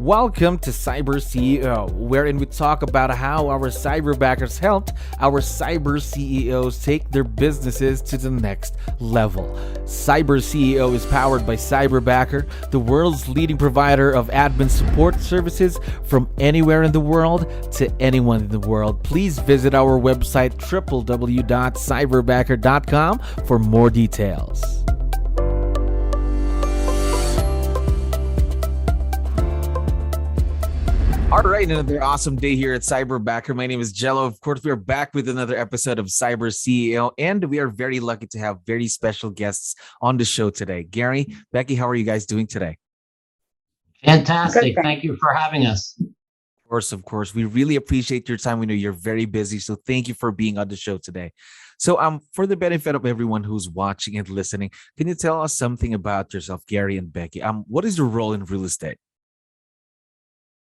Welcome to CyberCEO, wherein we talk about how our cyberbackers helped our cyber CEOs take their businesses to the next level. CyberCEO is powered by Cyberbacker, the world's leading provider of admin support services from anywhere in the world to anyone in the world. Please visit our website www.cyberbacker.com for more details. All right, another awesome day here at Cyberbacker. My name is Jello. Of course, we are back with another episode of CyberCEO, and we are very lucky to have very special guests on the show today. Gary, Becky, how are you guys doing today? Fantastic. Thank you for having us. Of course. We really appreciate your time. We know you're very busy, so thank you for being on the show today. So for the benefit of everyone who's watching and listening, can you tell us something about yourself, Gary and Becky? What is your role in real estate?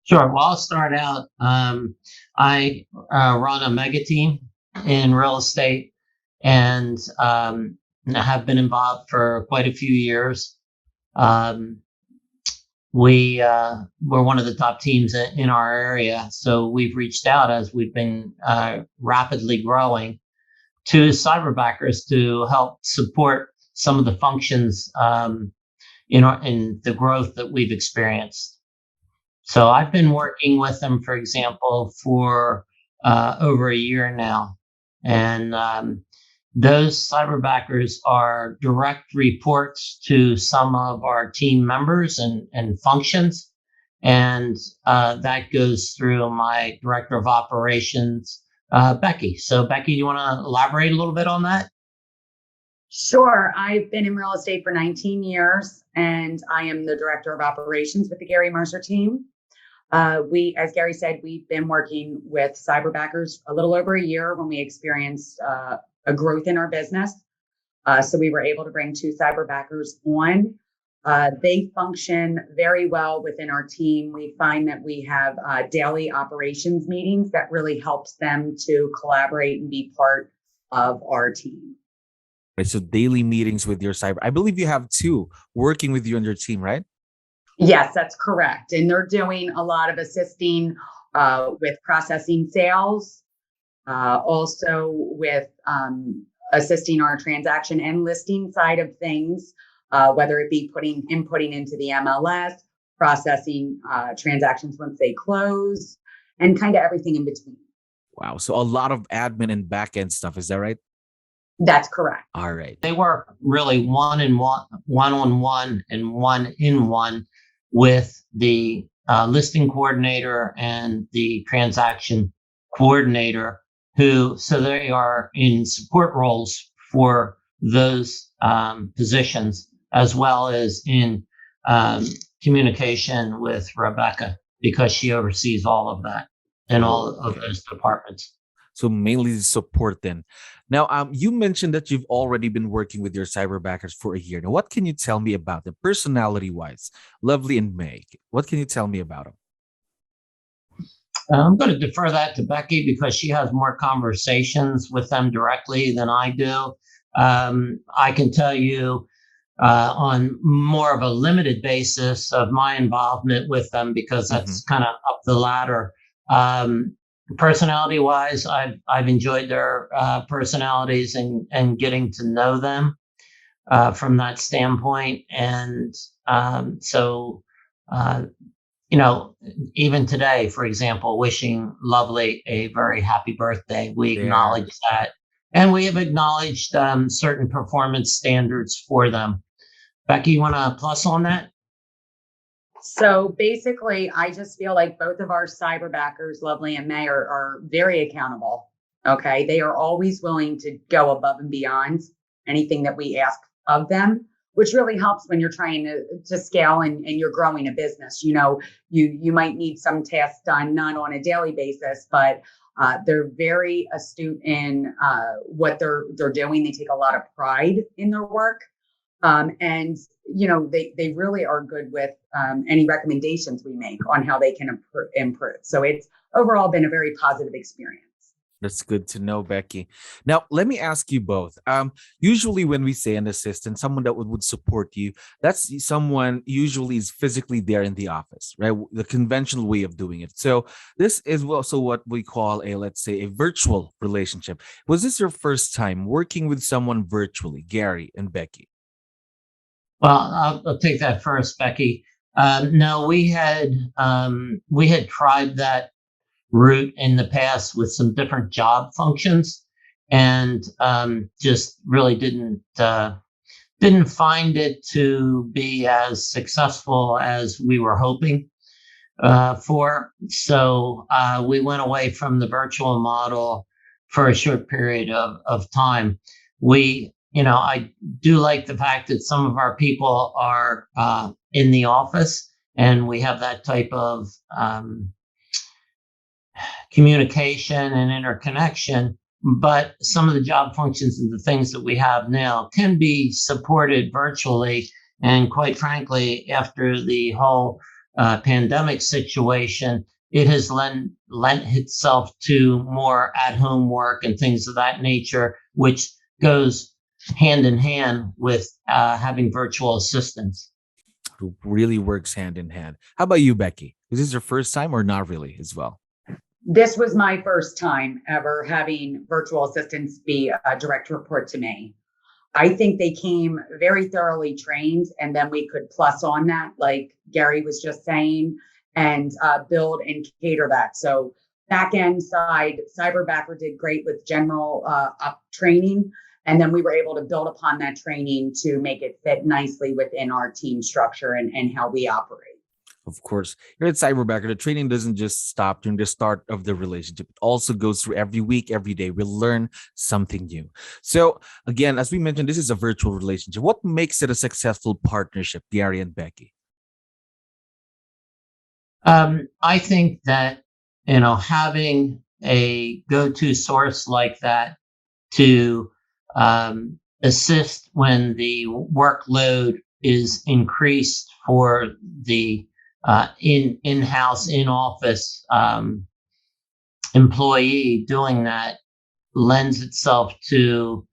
Sure. Well, I'll start out. I run a mega team in real estate and have been involved for quite a few years. We're one of the top teams in our area. So we've reached out as we've been rapidly growing to cyberbackers to help support some of the functions in the growth that we've experienced. So I've been working with them, for example, for over a year now. And those cyberbackers are direct reports to some of our team members and functions. And that goes through my director of operations, Becky. So Becky, you want to elaborate a little bit on that? Sure. I've been in real estate for 19 years, and I am the director of operations with the Gary Mercer team. As Gary said, we've been working with cyberbackers a little over a year when we experienced a growth in our business. So we were able to bring 2 cyberbackers on. They function very well within our team. We find that we have daily operations meetings that really helps them to collaborate and be part of our team. Right, so daily meetings with your cyber. I believe you have 2 working with you on your team, right? Yes, that's correct. And they're doing a lot of assisting with processing sales, also with assisting our transaction and listing side of things, whether it be inputting into the MLS, processing transactions once they close, and kind of everything in between. Wow. So a lot of admin and back-end stuff. Is that right? That's correct. All right. They work really one-on-one and one-in-one with the listing coordinator and the transaction coordinator, so they are in support roles for those positions, as well as in communication with Rebecca, because she oversees all of that and all of those departments. So mainly support then. Now, you mentioned that you've already been working with your cyberbackers for a year. Now, what can you tell me about them personality-wise? Lovely and Meg, what can you tell me about them? I'm going to defer that to Becky because she has more conversations with them directly than I do. I can tell you on more of a limited basis of my involvement with them because that's kind of up the ladder. Personality wise, I've enjoyed their personalities and getting to know them from that standpoint. And even today, for example, wishing Lovely a very happy birthday. We acknowledge that. And we have acknowledged certain performance standards for them. Becky, you want to plus on that? So basically, I just feel like both of our cyberbackers, Lovely and May, are very accountable. Okay. They are always willing to go above and beyond anything that we ask of them, which really helps when you're trying to scale and you're growing a business. You might need some tasks done, not on a daily basis, but they're very astute in what they're doing. They take a lot of pride in their work. And they really are good with any recommendations we make on how they can improve. So it's overall been a very positive experience. That's good to know, Becky. Now, let me ask you both. Usually, when we say an assistant, someone that would support you, that's someone usually is physically there in the office, right? The conventional way of doing it. So, this is also what we call a, let's say, a virtual relationship. Was this your first time working with someone virtually, Gary and Becky? Well, I'll take that first, Becky. No, we had tried that route in the past with some different job functions, and just really didn't find it to be as successful as we were hoping for. So we went away from the virtual model for a short period of time. I do like the fact that some of our people are in the office, and we have that type of communication and interconnection. But some of the job functions and the things that we have now can be supported virtually. And quite frankly, after the whole pandemic situation, it has lent itself to more at-home work and things of that nature, which goes hand in hand with having virtual assistants. Who really works hand in hand. How about you, Becky? Is this your first time or not really as well? This was my first time ever having virtual assistants be a direct report to me. I think they came very thoroughly trained, and then we could plus on that, like Gary was just saying, and build and cater that. So back end side, Cyberbacker did great with general up training. And then we were able to build upon that training to make it fit nicely within our team structure and how we operate. Of course, here at Cyberbacker, the training doesn't just stop during the start of the relationship. It also goes through every week, every day. We learn something new. So again, as we mentioned, this is a virtual relationship. What makes it a successful partnership, Gary and Becky? I think that, having a go-to source like that to assist when the workload is increased for the in-house, in-office employee, doing that lends itself to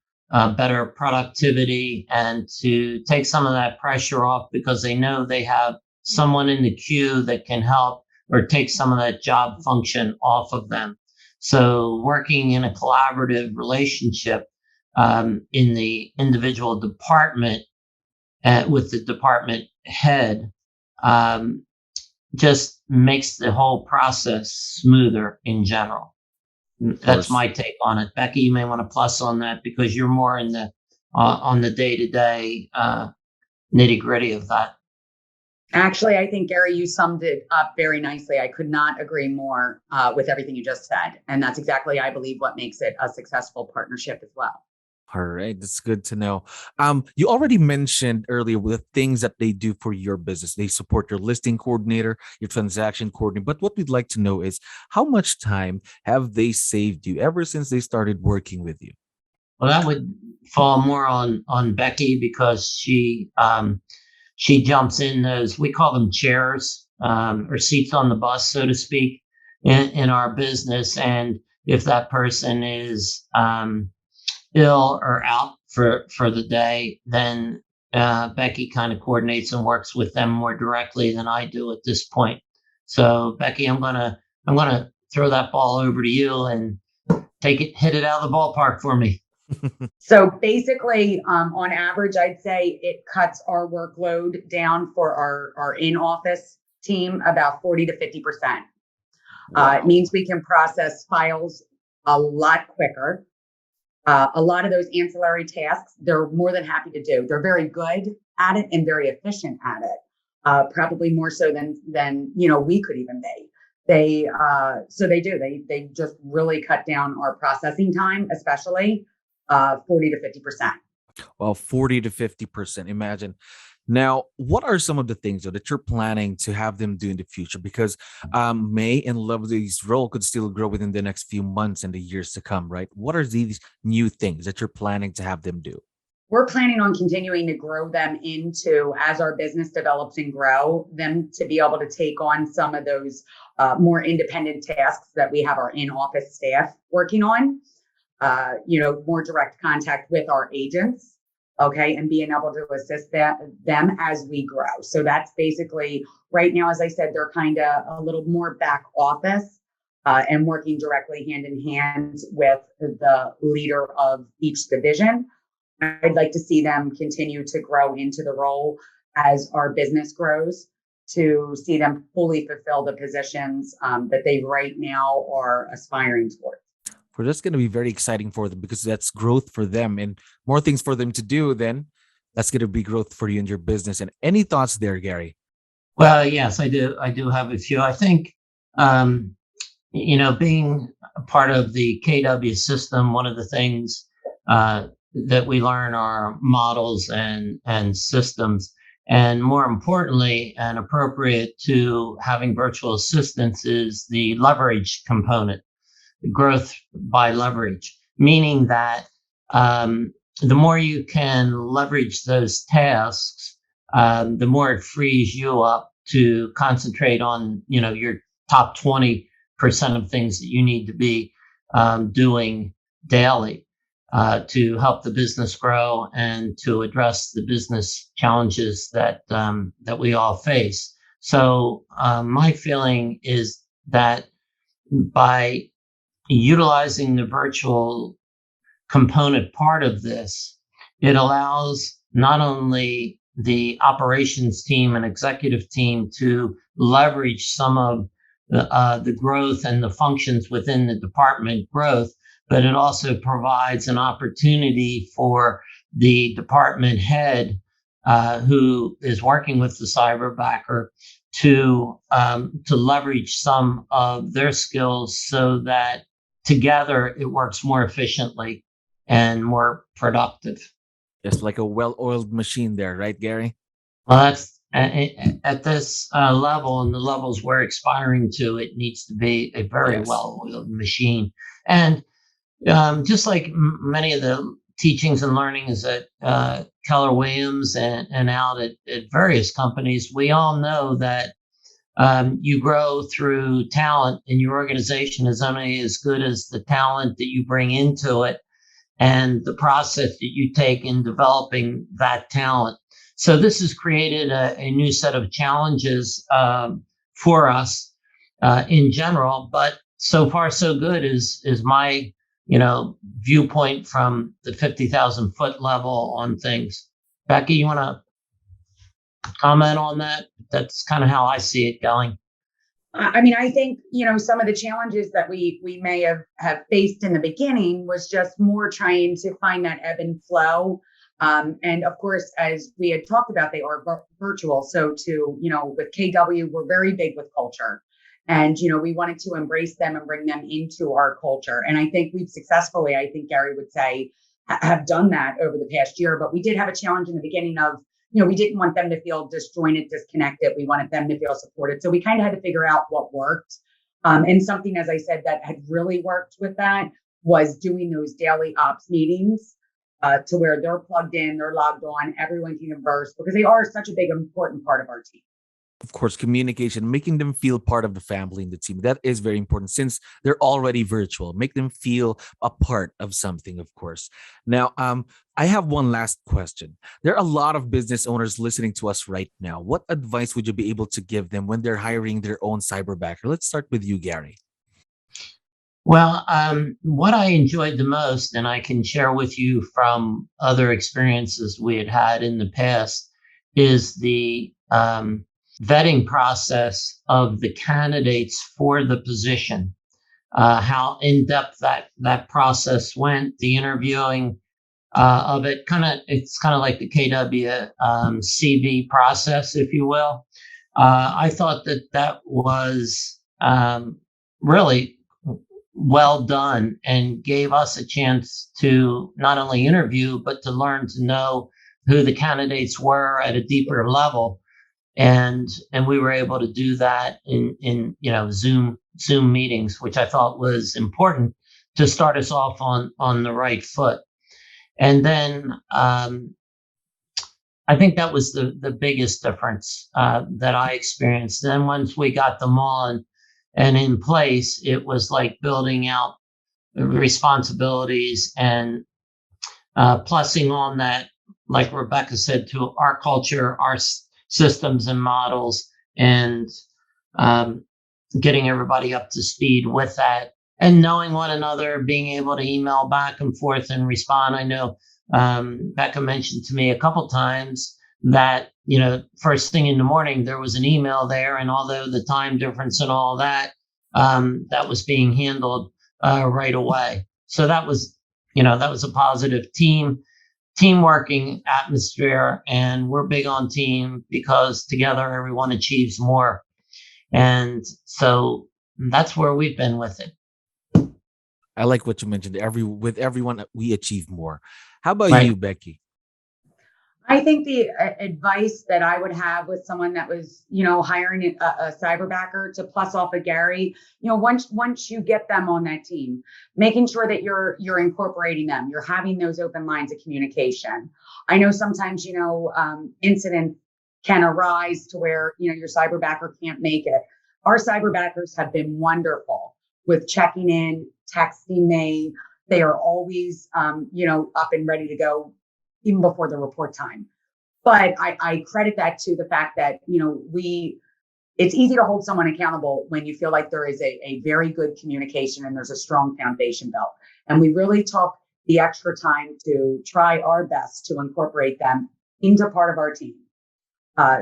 better productivity and to take some of that pressure off, because they know they have someone in the queue that can help or take some of that job function off of them. So working in a collaborative relationship in the individual department with the department head just makes the whole process smoother in general. That's my take on it. Becky, you may want to plus on that because you're more in the on the day-to-day nitty gritty of that. Actually, I think, Gary, you summed it up very nicely. I could not agree more with everything you just said. And that's exactly, I believe, what makes it a successful partnership as well. All right, that's good to know. You already mentioned earlier the things that they do for your business. They support your listing coordinator, your transaction coordinator. But what we'd like to know is how much time have they saved you ever since they started working with you? Well, that would fall more on Becky, because she jumps in those, we call them chairs, or seats on the bus, so to speak, in our business. And if that person is ill or out for the day, then Becky kind of coordinates and works with them more directly than I do at this point. So Becky, I'm gonna throw that ball over to you and hit it out of the ballpark for me. So basically, on average, I'd say it cuts our workload down for our in-office team about 40 to 50%. Wow. It means we can process files a lot quicker. A lot of those ancillary tasks, they're more than happy to do. They're very good at it and very efficient at it. Probably more so than we could even be. They just really cut down our processing time, especially 40 to 50%. Well, 40 to 50%. Imagine. Now, what are some of the things that you're planning to have them do in the future? Because May and Lovely's role could still grow within the next few months and the years to come, right? What are these new things that you're planning to have them do? we're planning on continuing to grow them into, as our business develops and grow, them to be able to take on some of those more independent tasks that we have our in-office staff working on, more direct contact with our agents, okay, and being able to assist them as we grow. So that's basically, right now, as I said, they're kind of a little more back office and working directly hand in hand with the leader of each division. I'd like to see them continue to grow into the role as our business grows, to see them fully fulfill the positions that they right now are aspiring towards. Well, that's going to be very exciting for them because that's growth for them and more things for them to do. Then that's going to be growth for you and your business. And any thoughts there, Gary? Well, yes, I do. I do have a few. I think, being a part of the KW system, one of the things that we learn are models and systems, and more importantly and appropriate to having virtual assistants is the leverage component, the growth by leverage, meaning that the more you can leverage those tasks, the more it frees you up to concentrate on, your top 20% of things that you need to be doing daily to help the business grow and to address the business challenges that we all face. So my feeling is that by utilizing the virtual component part of this, it allows not only the operations team and executive team to leverage some of the growth and the functions within the department growth, but it also provides an opportunity for the department head who is working with the Cyberbacker to leverage some of their skills so that together it works more efficiently and more productive. It's like a well-oiled machine there, right, Gary? Well, that's at this level and the levels we're aspiring to, it needs to be a very well-oiled machine. And just like many of the teachings and learnings at Keller-Williams and out at various companies, we all know that you grow through talent, and your organization is only as good as the talent that you bring into it and the process that you take in developing that talent. So this has created a new set of challenges for us in general, but so far so good is my viewpoint from the 50,000 foot level on things. Becky, you want to comment on that? That's kind of how I see it going. I mean, I think, some of the challenges that we may have faced in the beginning was just more trying to find that ebb and flow. And of course, as we had talked about, they are virtual. So with KW, we're very big with culture. And, we wanted to embrace them and bring them into our culture. And I think we've successfully, I think Gary would say, have done that over the past year. But we did have a challenge in the beginning of, we didn't want them to feel disjointed, disconnected. We wanted them to feel supported. So we kind of had to figure out what worked. And something, as I said, that had really worked with that was doing those daily ops meetings to where they're plugged in, they're logged on, everyone can converse because they are such a big, important part of our team. Of course, communication, making them feel part of the family and the team. That is very important since they're already virtual. Make them feel a part of something, of course. Now, I have one last question. There are a lot of business owners listening to us right now. What advice would you be able to give them when they're hiring their own Cyberbacker? Let's start with you, Gary. Well, what I enjoyed the most, and I can share with you from other experiences we had in the past, is the vetting process of the candidates for the position, how in depth that process went, the interviewing of it. It's kind of like the KW CV process, if you will. I thought that was really well done and gave us a chance to not only interview, but to learn to know who the candidates were at a deeper level. And we were able to do that in Zoom meetings, which I thought was important to start us off on the right foot. And then I think that was the biggest difference that I experienced. Then once we got them on and in place, it was like building out responsibilities and plussing on that, like Rebecca said, to our culture, our systems and models, and getting everybody up to speed with that, and knowing one another, being able to email back and forth and respond. I know Becca mentioned to me a couple times that, first thing in the morning, there was an email there, and although the time difference and all that, that was being handled right away. So that was a positive team working atmosphere, and we're big on team because together everyone achieves more. And so that's where we've been with it. I like what you mentioned. With everyone, we achieve more. How about you, Becky? I think the advice that I would have with someone that was, hiring a cyberbacker to plus off of Gary, once you get them on that team, making sure that you're incorporating them, you're having those open lines of communication. I know sometimes, incidents can arise to where, your cyberbacker can't make it. Our cyberbackers have been wonderful with checking in, texting me. They are always, up and ready to go even before the report time. But I credit that to the fact that, it's easy to hold someone accountable when you feel like there is a very good communication and there's a strong foundation built. And we really took the extra time to try our best to incorporate them into part of our team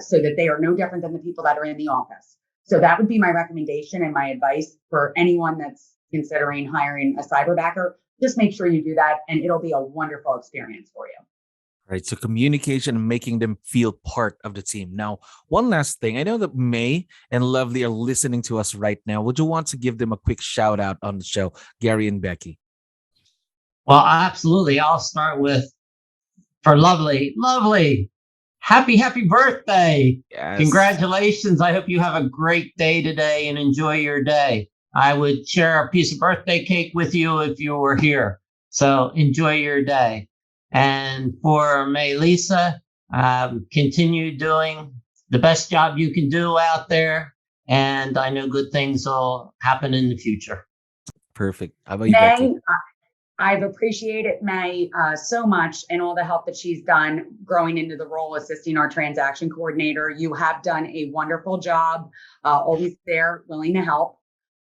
so that they are no different than the people that are in the office. So that would be my recommendation and my advice for anyone that's considering hiring a cyberbacker. Just make sure you do that, and it'll be a wonderful experience for you. Right. So communication and making them feel part of the team. Now, one last thing. I know that May and Lovely are listening to us right now. Would you want to give them a quick shout out on the show, Gary and Becky? Well, absolutely. I'll start with, for Lovely, happy birthday. Yes. Congratulations. I hope you have a great day today and enjoy your day. I would share a piece of birthday cake with you if you were here. So enjoy your day. And for 𝗙liche, continue doing the best job you can do out there. And I know good things will happen in the future. Perfect. How about you, Becky? I've appreciated May so much and all the help that she's done growing into the role, assisting our transaction coordinator. You have done a wonderful job, always there, willing to help.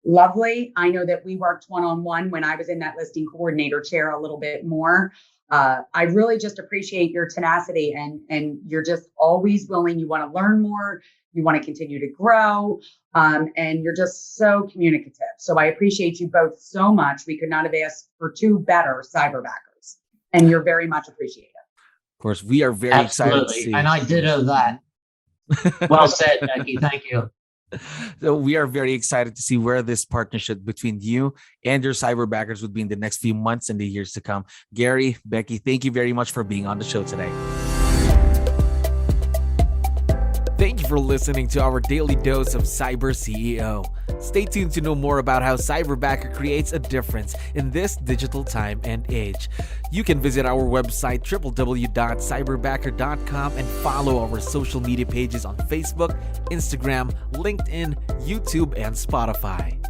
Lovely. I know that we worked one-on-one when I was in that listing coordinator chair a little bit more. I really just appreciate your tenacity and you're just always willing. You want to learn more. You want to continue to grow. And you're just so communicative. So I appreciate you both so much. We could not have asked for two better cyberbackers, and you're very much appreciated. Of course, we are very excited to see. And I ditto that. Well said, Becky. Thank you. So we are very excited to see where this partnership between you and your cyberbackers would be in the next few months and the years to come. Gary, Becky, thank you very much for being on the show today. Thank you for listening to our daily dose of CyberCEO. Stay tuned to know more about how Cyberbacker creates a difference in this digital time and age. You can visit our website www.cyberbacker.com and follow our social media pages on Facebook, Instagram, LinkedIn, YouTube, and Spotify.